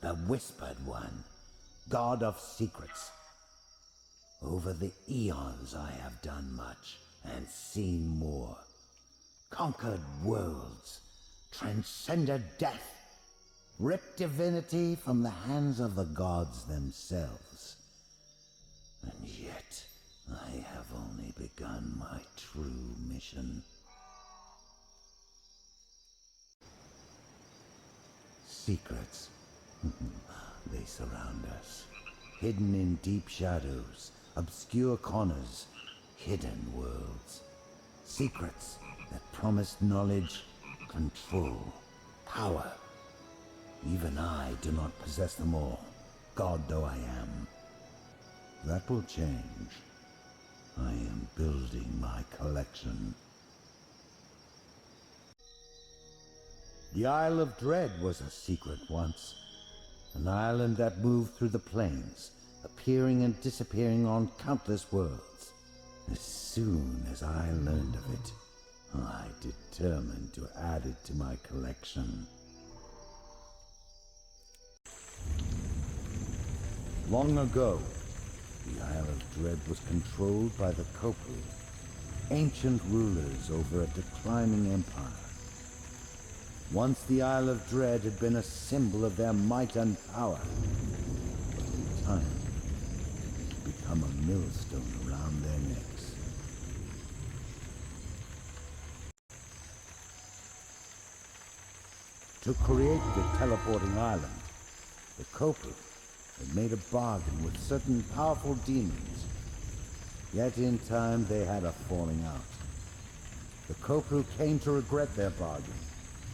the Whispered One, God of Secrets. Over the eons I have done much and seen more. Conquered worlds, transcended death, ripped divinity from the hands of the gods themselves. And yet, I have only begun my true mission. Secrets. They surround us. Hidden in deep shadows, obscure corners, hidden worlds. Secrets that promise knowledge, control, power. Even I do not possess them all, God though I am. That will change. I am building my collection. The Isle of Dread was a secret once. An island that moved through the plains, appearing and disappearing on countless worlds. As soon as I learned of it, I determined to add it to my collection. Long ago, the Isle of Dread was controlled by the Kopru, ancient rulers over a declining empire. Once the Isle of Dread had been a symbol of their might and power, but in time, it had become a millstone around their necks. To create the teleporting island, the Kopru had made a bargain with certain powerful demons. Yet in time they had a falling out. The Kopru came to regret their bargain,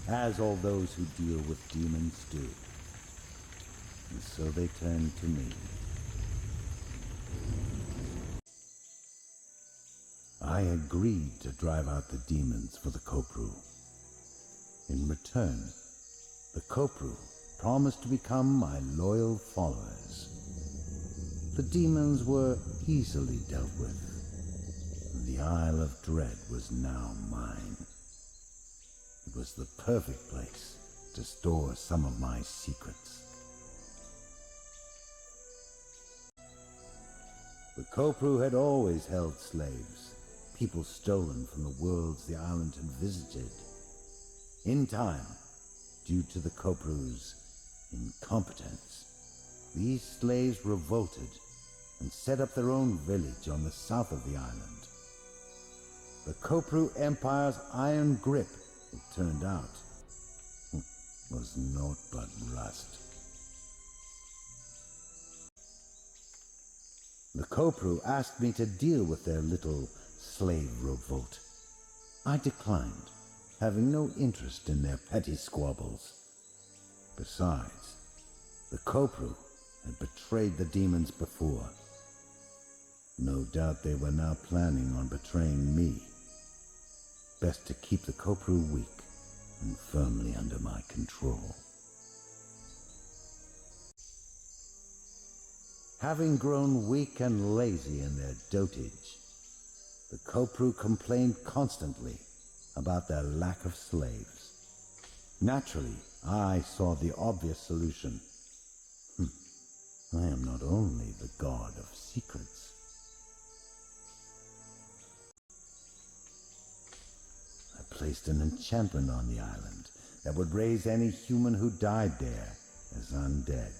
as all those who deal with demons do. And so they turned to me. I agreed to drive out the demons for the Kopru. In return, the Kopru promised to become my loyal followers. The demons were easily dealt with. The Isle of Dread was now mine. It was the perfect place to store some of my secrets. The Kopru had always held slaves, people stolen from the worlds the island had visited. In time, due to the Kopru's incompetence, these slaves revolted and set up their own village on the south of the island. The Kopru Empire's iron grip, it turned out, was naught but rust. The Kopru asked me to deal with their little slave revolt. I declined, having no interest in their petty squabbles. Besides, the Kopru had betrayed the demons before. No doubt they were now planning on betraying me. Best to keep the Kopru weak and firmly under my control. Having grown weak and lazy in their dotage, the Kopru complained constantly about their lack of slaves. Naturally, I saw the obvious solution. I am not only the God of Secrets. I placed an enchantment on the island that would raise any human who died there as undead.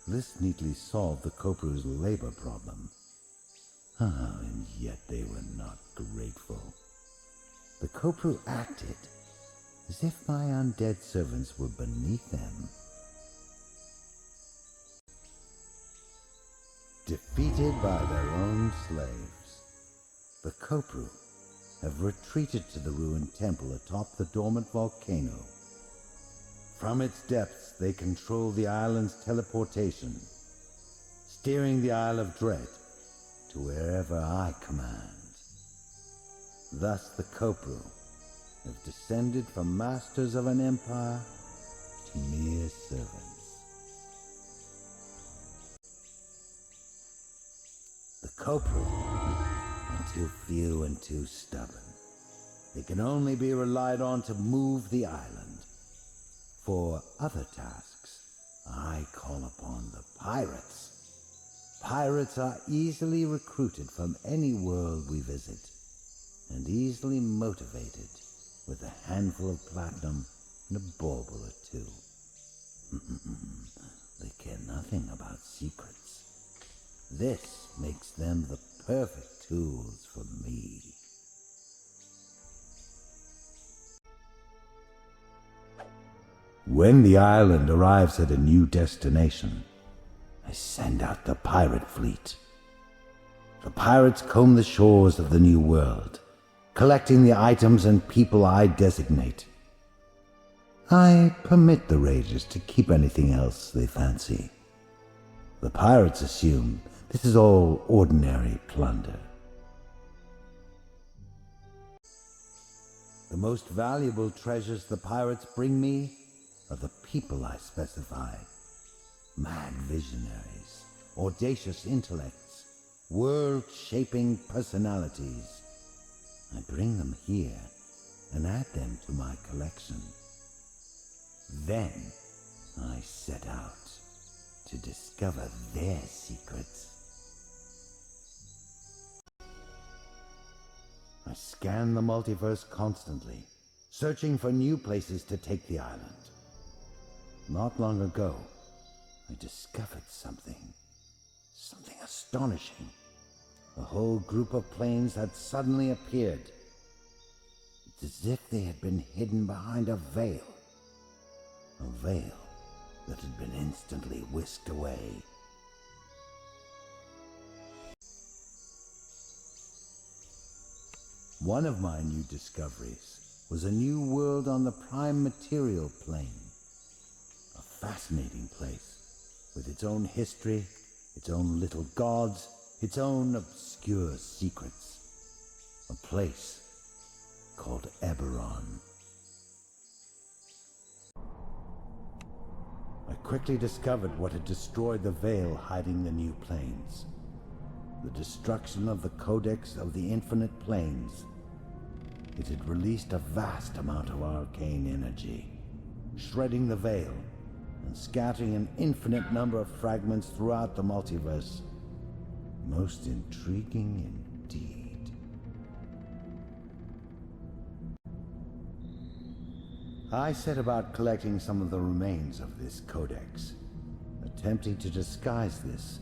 This neatly solved the Kopru's labor problem. And yet they were not grateful. The Kopru acted as if my undead servants were beneath them. Defeated by their own slaves, the Kopru have retreated to the ruined temple atop the dormant volcano. From its depths, they control the island's teleportation, steering the Isle of Dread to wherever I command. Thus the Kopru have descended from masters of an empire to mere servants. The Kopru are too few and too stubborn. They can only be relied on to move the island. For other tasks, I call upon the pirates. Pirates are easily recruited from any world we visit, and easily motivated with a handful of platinum and a bauble or two. They care nothing about secrets. This makes them the perfect tools for me. When the island arrives at a new destination, I send out the pirate fleet. The pirates comb the shores of the new world, collecting the items and people I designate. I permit the raiders to keep anything else they fancy. The pirates assume this is all ordinary plunder. The most valuable treasures the pirates bring me are the people I specify. Mad visionaries, audacious intellects, world-shaping personalities. I bring them here and add them to my collection. Then I set out to discover their secrets. I scan the multiverse constantly, searching for new places to take the island. Not long ago, I discovered something astonishing. A whole group of planes had suddenly appeared. It's as if they had been hidden behind a veil that had been instantly whisked away. One of my new discoveries was a new world on the prime material plane. A fascinating place with its own history, its own little gods, its own obscure secrets. A place called Eberron. I quickly discovered what had destroyed the veil hiding the new planes. The destruction of the Codex of the Infinite Planes. It had released a vast amount of arcane energy, shredding the veil and scattering an infinite number of fragments throughout the multiverse. Most intriguing indeed. I set about collecting some of the remains of this codex, attempting to disguise this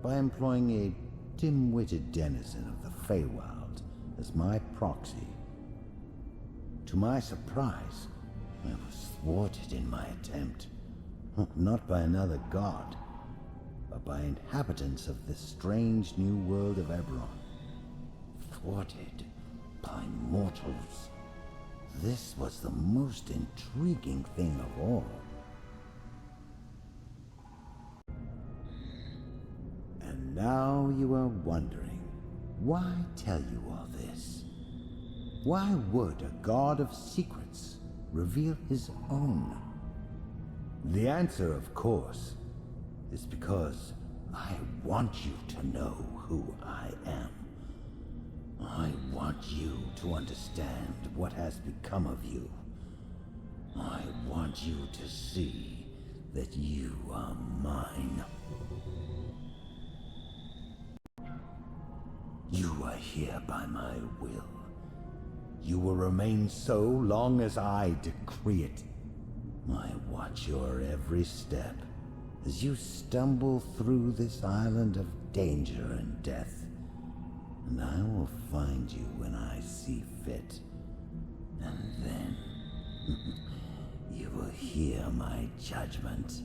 by employing a dim-witted denizen of the Feywild as my proxy. To my surprise, I was thwarted in my attempt, not by another god, but by inhabitants of this strange new world of Eberron. Thwarted by mortals. This was the most intriguing thing of all. And now you are wondering, why tell you all this? Why would a god of secrets reveal his own? The answer, of course, is because I want you to know who I am. I want you to understand what has become of you. I want you to see that you are mine. You are here by my will. You will remain so long as I decree it. I watch your every step as you stumble through this island of danger and death. And I will find you when I see fit. And then you will hear my judgment.